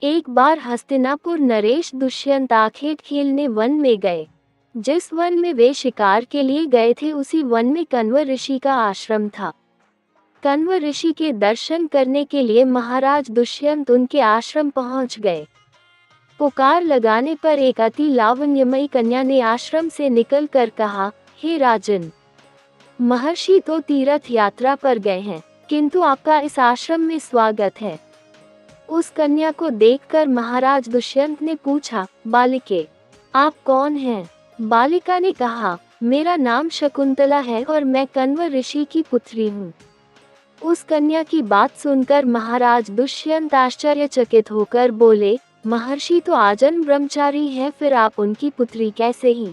एक बार हस्तिनापुर नरेश दुष्यंत आखेट खेलने वन में गए। जिस वन में वे शिकार के लिए गए थे उसी वन में कण्व ऋषि का आश्रम था। कण्व ऋषि के दर्शन करने के लिए महाराज दुष्यंत उनके आश्रम पहुंच गए। पुकार लगाने पर एक अति लावण्यमयी कन्या ने आश्रम से निकलकर कहा, हे राजन, महर्षि तो तीर्थ यात्रा पर गए हैं, किंतु आपका इस आश्रम में स्वागत है। उस कन्या को देखकर महाराज दुष्यंत ने पूछा, बालिके, आप कौन हैं? बालिका ने कहा, मेरा नाम शकुंतला है और मैं कण्व ऋषि की पुत्री हूँ। उस कन्या की बात सुनकर महाराज दुष्यंत आश्चर्यचकित होकर बोले, महर्षि तो आजन्म ब्रह्मचारी हैं, फिर आप उनकी पुत्री कैसे ही?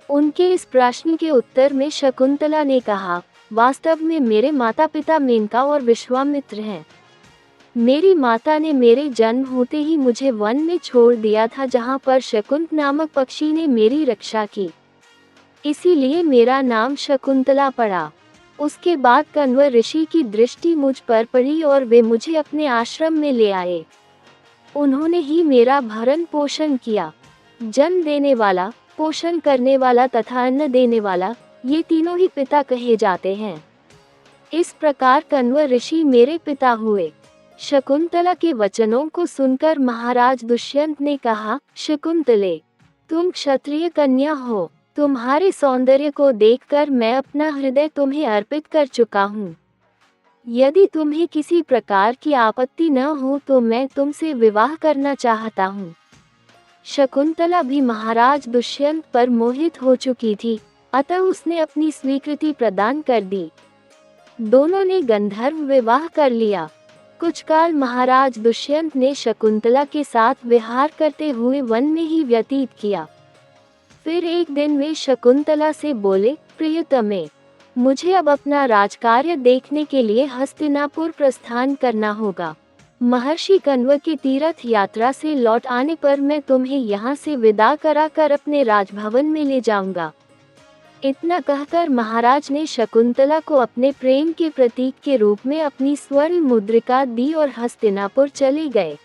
उनके इस प्रश्न के उत्तर में शकुंतला ने कहा, वास्तव में मेरे माता पिता मेनका और विश्वामित्र हैं। मेरी माता ने मेरे जन्म होते ही मुझे वन में छोड़ दिया था, जहाँ पर शकुंत नामक पक्षी ने मेरी रक्षा की, इसीलिए मेरा नाम शकुंतला पड़ा। उसके बाद कण्व ऋषि की दृष्टि मुझ पर पड़ी और वे मुझे अपने आश्रम में ले आए। उन्होंने ही मेरा भरण पोषण किया। जन्म देने वाला, पोषण करने वाला तथा अन्न देने वाला, ये तीनों ही पिता कहे जाते हैं। इस प्रकार कण्व ऋषि मेरे पिता हुए। शकुंतला के वचनों को सुनकर महाराज दुष्यंत ने कहा, शकुंतले, तुम क्षत्रिय कन्या हो, तुम्हारे सौंदर्य को देखकर मैं अपना हृदय तुम्हें अर्पित कर चुका हूँ। यदि तुम्हें किसी प्रकार की आपत्ति न हो तो मैं तुमसे विवाह करना चाहता हूँ। शकुंतला भी महाराज दुष्यंत पर मोहित हो चुकी थी, अतः उसने अपनी स्वीकृति प्रदान कर दी। दोनों ने गंधर्व विवाह कर लिया। कुछ काल महाराज दुष्यंत ने शकुंतला के साथ विहार करते हुए वन में ही व्यतीत किया। फिर एक दिन वे शकुंतला से बोले, प्रियतमे, मुझे अब अपना राजकार्य देखने के लिए हस्तिनापुर प्रस्थान करना होगा। महर्षि कण्व की तीर्थ यात्रा से लौट आने पर मैं तुम्हें यहाँ से विदा कराकर अपने राजभवन में ले जाऊंगा। इतना कहकर महाराज ने शकुंतला को अपने प्रेम के प्रतीक के रूप में अपनी स्वर्ण मुद्रिका दी और हस्तिनापुर चले गए।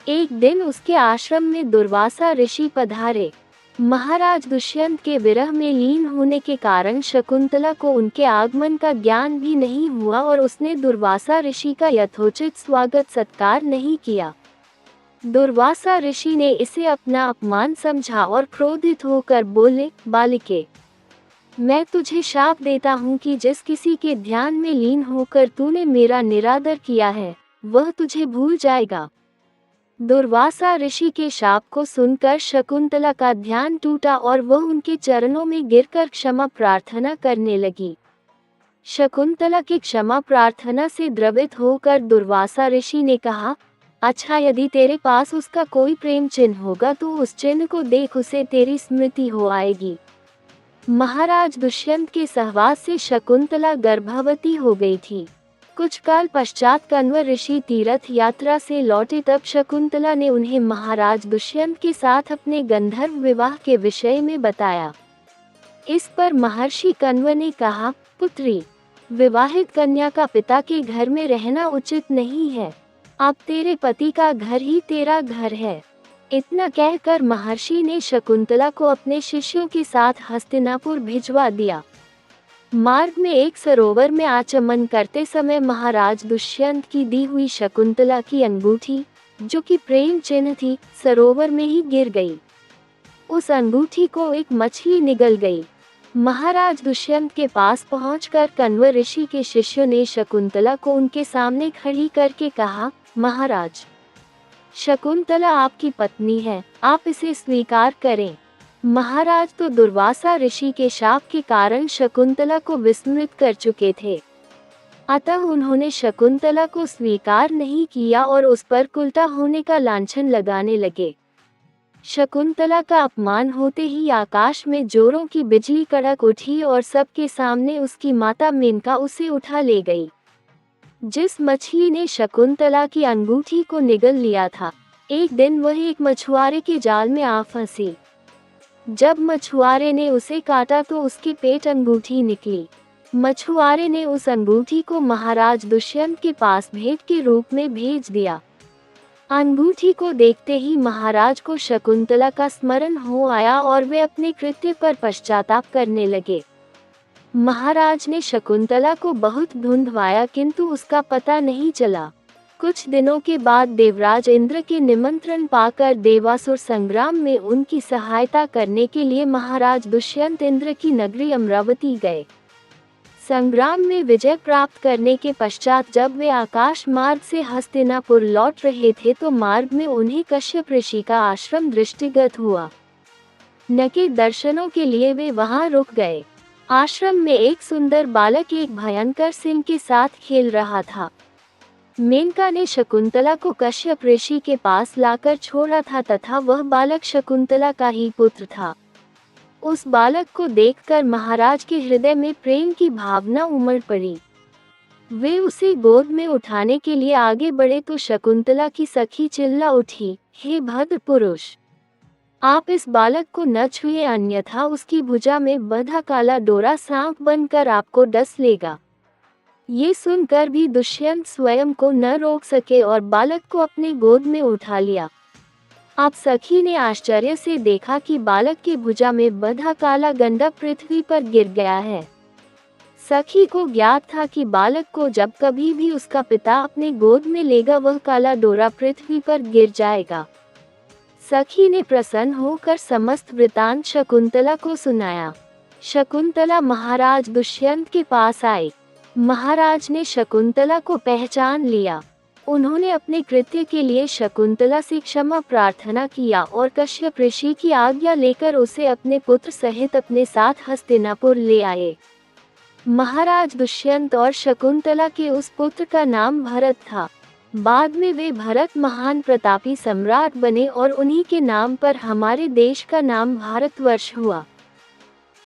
एक दिन उसके आश्रम में दुर्वासा ऋषि पधारे। महाराज दुष्यंत के विरह में लीन होने के कारण शकुंतला को उनके आगमन का ज्ञान भी नहीं हुआ और उसने दुर्वासा ऋषि का यथोचित स्वागत सत्कार नहीं किया। दुर्वासा ऋषि ने इसे अपना अपमान समझा और क्रोधित होकर बोले, बालिके, मैं तुझे शाप देता हूँ कि जिस किसी के ध्यान में लीन होकर तूने मेरा निरादर किया है, वह तुझे भूल जाएगा। दुर्वासा ऋषि के शाप को सुनकर शकुंतला का ध्यान टूटा और वह उनके चरणों में गिरकर क्षमा प्रार्थना करने लगी। शकुंतला की क्षमा प्रार्थना से द्रवित होकर दुर्वासा ऋषि ने कहा, अच्छा, यदि तेरे पास उसका कोई प्रेम चिन्ह होगा तो उस चिन्ह को देख, उसे तेरी स्मृति हो आएगी। महाराज दुष्यंत के सहवास से शकुंतला गर्भवती हो गई थी। कुछ काल पश्चात कण्व ऋषि तीर्थ यात्रा से लौटे, तब शकुंतला ने उन्हें महाराज दुष्यंत के साथ अपने गंधर्व विवाह के विषय में बताया। इस पर महर्षि कण्व ने कहा, पुत्री, विवाहित कन्या का पिता के घर में रहना उचित नहीं है। अब तेरे पति का घर ही तेरा घर है। इतना कहकर महर्षि ने शकुंतला को अपने शिष्यों के साथ हस्तिनापुर भिजवा दिया। मार्ग में एक सरोवर में आचमन करते समय महाराज दुष्यंत की दी हुई शकुंतला की अंगूठी, जो कि प्रेम चिन्ह थी, सरोवर में ही गिर गई। उस अंगूठी को एक मछली निगल गई। महाराज दुष्यंत के पास पहुंचकर कण्व ऋषि के शिष्यों ने शकुंतला को उनके सामने खड़ी करके कहा, महाराज, शकुंतला आपकी पत्नी है, आप इसे स्वीकार करें। महाराज तो दुर्वासा ऋषि के शाप के कारण शकुंतला को विस्मृत कर चुके थे, अतः उन्होंने शकुंतला को स्वीकार नहीं किया और उस पर कुलता होने का लांछन लगाने लगे। शकुंतला का अपमान होते ही आकाश में जोरों की बिजली कड़क उठी और सबके सामने उसकी माता मेनका उसे उठा ले गई। जिस मछली ने शकुंतला की अंगूठी को निगल लिया था, एक दिन वह एक मछुआरे के जाल में आ फंसी। जब मछुआरे ने उसे काटा तो उसके पेट अंगूठी निकली। मछुआरे ने उस अंगूठी को महाराज दुष्यंत के पास भेंट के रूप में भेज दिया। अंगूठी को देखते ही महाराज को शकुंतला का स्मरण हो आया और वे अपने कृत्य पर पश्चाताप करने लगे। महाराज ने शकुंतला को बहुत ढूंढवाया किंतु उसका पता नहीं चला। कुछ दिनों के बाद देवराज इंद्र के निमंत्रण पाकर देवासुर संग्राम में उनकी सहायता करने के लिए महाराज दुष्यंत इंद्र की नगरी अमरावती गए। संग्राम में विजय प्राप्त करने के पश्चात जब वे आकाश मार्ग से हस्तिनापुर लौट रहे थे तो मार्ग में उन्हें कश्यप ऋषि का आश्रम दृष्टिगत हुआ। न के दर्शनों के लिए वे वहां रुक गए। आश्रम में एक सुंदर बालक एक भयंकर सिंह के साथ खेल रहा था। मेनका ने शकुंतला को कश्यप ऋषि के पास लाकर छोड़ा था तथा वह बालक शकुंतला का ही पुत्र था। उस बालक को देखकर महाराज के हृदय में प्रेम की भावना उमड़ पड़ी। वे उसे गोद में उठाने के लिए आगे बढ़े तो शकुंतला की सखी चिल्ला उठी, हे भद्र पुरुष, आप इस बालक को न छुए अन्यथा उसकी भुजा में बंधा काला डोरा सांप बनकर आपको डस लेगा। ये सुनकर भी दुष्यंत स्वयं को न रोक सके और बालक को अपने गोद में उठा लिया। अब सखी ने आश्चर्य से देखा कि बालक के भुजा में बंधा काला गंडा पृथ्वी पर गिर गया है। सखी को ज्ञात था कि बालक को जब कभी भी उसका पिता अपने गोद में लेगा वह काला डोरा पृथ्वी पर गिर जाएगा। सखी ने प्रसन्न होकर समस्त वृतांत शकुंतला को सुनाया। शकुंतला महाराज दुष्यंत के पास आई। महाराज ने शकुंतला को पहचान लिया। उन्होंने अपने कृत्य के लिए शकुंतला से क्षमा प्रार्थना किया और कश्यप ऋषि की आज्ञा लेकर उसे अपने पुत्र सहित अपने साथ हस्तिनापुर ले आए। महाराज दुष्यंत और शकुंतला के उस पुत्र का नाम भरत था। बाद में वे भरत महान प्रतापी सम्राट बने और उन्हीं के नाम पर हमारे देश का नाम भारतवर्ष हुआ।